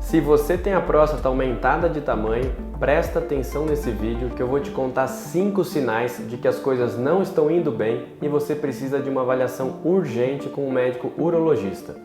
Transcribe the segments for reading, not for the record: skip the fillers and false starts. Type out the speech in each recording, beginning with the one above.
Se você tem a próstata aumentada de tamanho, presta atenção nesse vídeo que eu vou te contar 5 sinais de que as coisas não estão indo bem e você precisa de uma avaliação urgente com um médico urologista.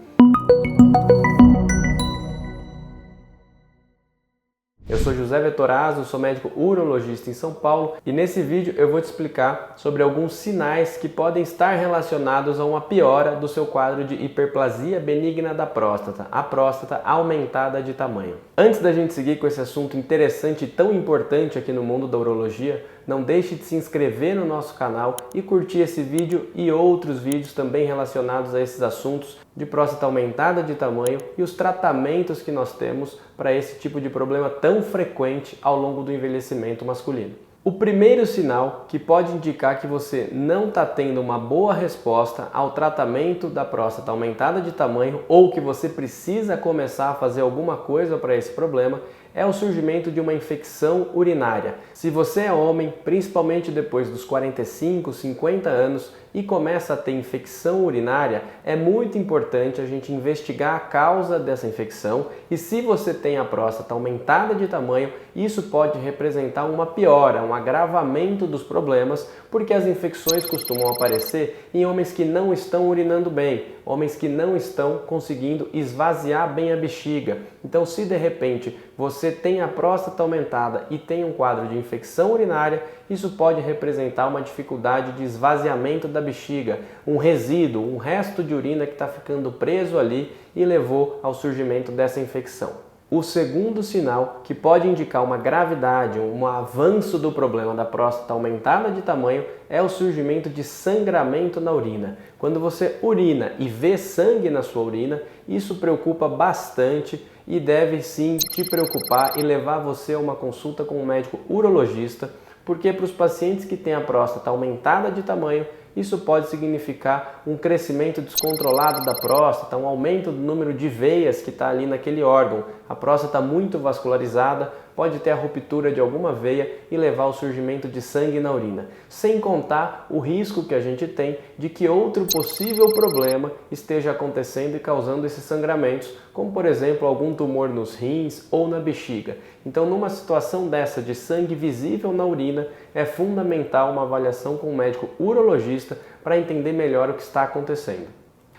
Eu sou José Vettorazzo, sou médico urologista em São Paulo e nesse vídeo eu vou te explicar sobre alguns sinais que podem estar relacionados a uma piora do seu quadro de hiperplasia benigna da próstata, a próstata aumentada de tamanho. Antes da gente seguir com esse assunto interessante e tão importante aqui no mundo da urologia, não deixe de se inscrever no nosso canal e curtir esse vídeo e outros vídeos também relacionados a esses assuntos de próstata aumentada de tamanho e os tratamentos que nós temos para esse tipo de problema tão frequente ao longo do envelhecimento masculino. O primeiro sinal que pode indicar que você não está tendo uma boa resposta ao tratamento da próstata aumentada de tamanho ou que você precisa começar a fazer alguma coisa para esse problema é o surgimento de uma infecção urinária. Se você é homem, principalmente depois dos 45, 50 anos e começa a ter infecção urinária, é muito importante a gente investigar a causa dessa infecção e se você tem a próstata aumentada de tamanho, isso pode representar uma piora, um agravamento dos problemas, porque as infecções costumam aparecer em homens que não estão urinando bem, homens que não estão conseguindo esvaziar bem a bexiga. Então, se de repente você tem a próstata aumentada e tem um quadro de infecção urinária, isso pode representar uma dificuldade de esvaziamento da bexiga, um resíduo, um resto de urina que está ficando preso ali e levou ao surgimento dessa infecção. O segundo sinal que pode indicar uma gravidade, um avanço do problema da próstata aumentada de tamanho é o surgimento de sangramento na urina. Quando você urina e vê sangue na sua urina, isso preocupa bastante e deve sim te preocupar e levar você a uma consulta com um médico urologista, porque para os pacientes que têm a próstata aumentada de tamanho, isso pode significar um crescimento descontrolado da próstata, um aumento do número de veias que está ali naquele órgão. A próstata muito vascularizada pode ter a ruptura de alguma veia e levar ao surgimento de sangue na urina. Sem contar o risco que a gente tem de que outro possível problema esteja acontecendo e causando esses sangramentos, como por exemplo algum tumor nos rins ou na bexiga. Então, numa situação dessa de sangue visível na urina, é fundamental uma avaliação com um médico urologista para entender melhor o que está acontecendo.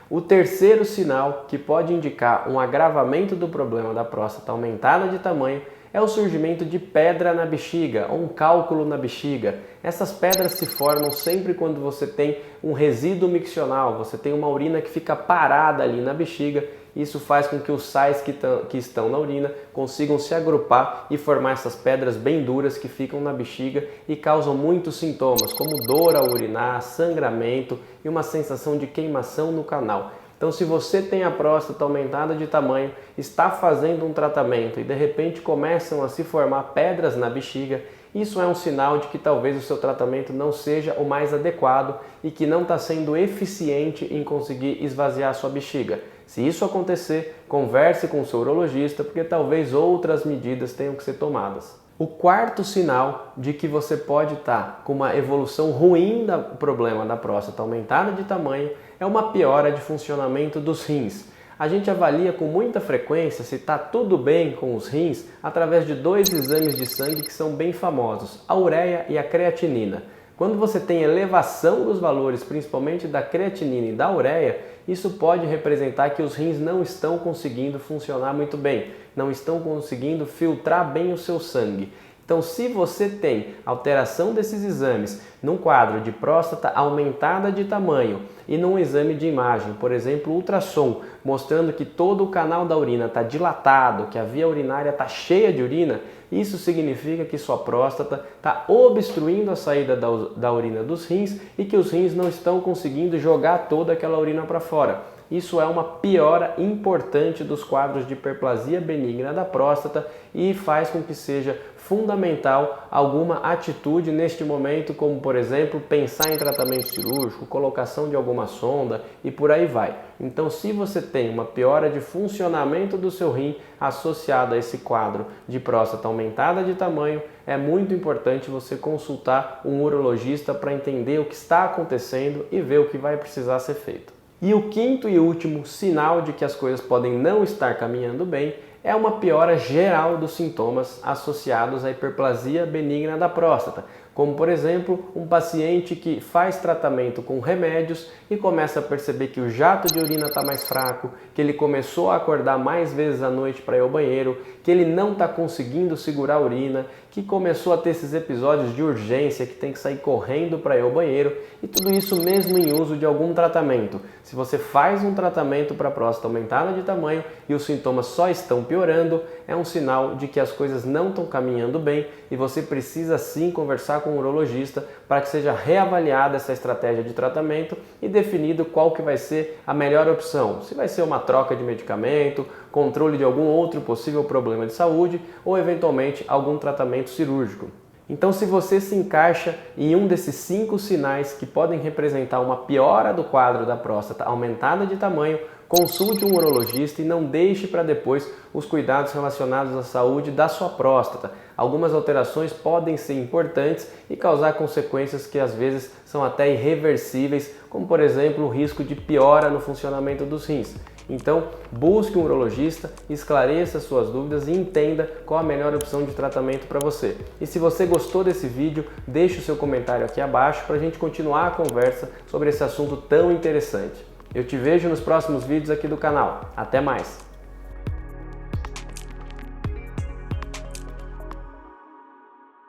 O terceiro sinal que pode indicar um agravamento do problema da próstata aumentada de tamanho é o surgimento de pedra na bexiga, ou um cálculo na bexiga. Essas pedras se formam sempre quando você tem um resíduo miccional, você tem uma urina que fica parada ali na bexiga. Isso faz com que os sais que estão na urina consigam se agrupar e formar essas pedras bem duras que ficam na bexiga e causam muitos sintomas, como dor ao urinar, sangramento e uma sensação de queimação no canal. Então, se você tem a próstata aumentada de tamanho, está fazendo um tratamento e de repente começam a se formar pedras na bexiga, isso é um sinal de que talvez o seu tratamento não seja o mais adequado e que não está sendo eficiente em conseguir esvaziar a sua bexiga. Se isso acontecer, converse com o seu urologista, porque talvez outras medidas tenham que ser tomadas. O quarto sinal de que você pode estar com uma evolução ruim do problema da próstata aumentada de tamanho é uma piora de funcionamento dos rins. A gente avalia com muita frequência se está tudo bem com os rins através de 2 exames de sangue que são bem famosos, a ureia e a creatinina. Quando você tem elevação dos valores, principalmente da creatinina e da ureia, isso pode representar que os rins não estão conseguindo funcionar muito bem, não estão conseguindo filtrar bem o seu sangue. Então, se você tem alteração desses exames num quadro de próstata aumentada de tamanho e num exame de imagem, por exemplo, ultrassom, mostrando que todo o canal da urina está dilatado, que a via urinária está cheia de urina, isso significa que sua próstata está obstruindo a saída da urina dos rins e que os rins não estão conseguindo jogar toda aquela urina para fora. Isso é uma piora importante dos quadros de hiperplasia benigna da próstata e faz com que seja fundamental alguma atitude neste momento, como por exemplo, pensar em tratamento cirúrgico, colocação de alguma sonda e por aí vai. Então, se você tem uma piora de funcionamento do seu rim associada a esse quadro de próstata aumentada de tamanho, é muito importante você consultar um urologista para entender o que está acontecendo e ver o que vai precisar ser feito. E o quinto e último sinal de que as coisas podem não estar caminhando bem é uma piora geral dos sintomas associados à hiperplasia benigna da próstata, como por exemplo, um paciente que faz tratamento com remédios e começa a perceber que o jato de urina está mais fraco, que ele começou a acordar mais vezes à noite para ir ao banheiro, que ele não está conseguindo segurar a urina, que começou a ter esses episódios de urgência, que tem que sair correndo para ir ao banheiro, e tudo isso mesmo em uso de algum tratamento. Se você faz um tratamento para a próstata aumentada de tamanho e os sintomas só estão piorando, é um sinal de que as coisas não estão caminhando bem e você precisa sim conversar com o urologista para que seja reavaliada essa estratégia de tratamento e definido qual que vai ser a melhor opção. Se vai ser uma troca de medicamento, controle de algum outro possível problema de saúde ou eventualmente algum tratamento cirúrgico. Então, se você se encaixa em um desses 5 sinais que podem representar uma piora do quadro da próstata aumentada de tamanho, consulte um urologista e não deixe para depois os cuidados relacionados à saúde da sua próstata. Algumas alterações podem ser importantes e causar consequências que às vezes são até irreversíveis, como por exemplo o risco de piora no funcionamento dos rins. Então, busque um urologista, esclareça suas dúvidas e entenda qual a melhor opção de tratamento para você. E se você gostou desse vídeo, deixe o seu comentário aqui abaixo para a gente continuar a conversa sobre esse assunto tão interessante. Eu te vejo nos próximos vídeos aqui do canal. Até mais!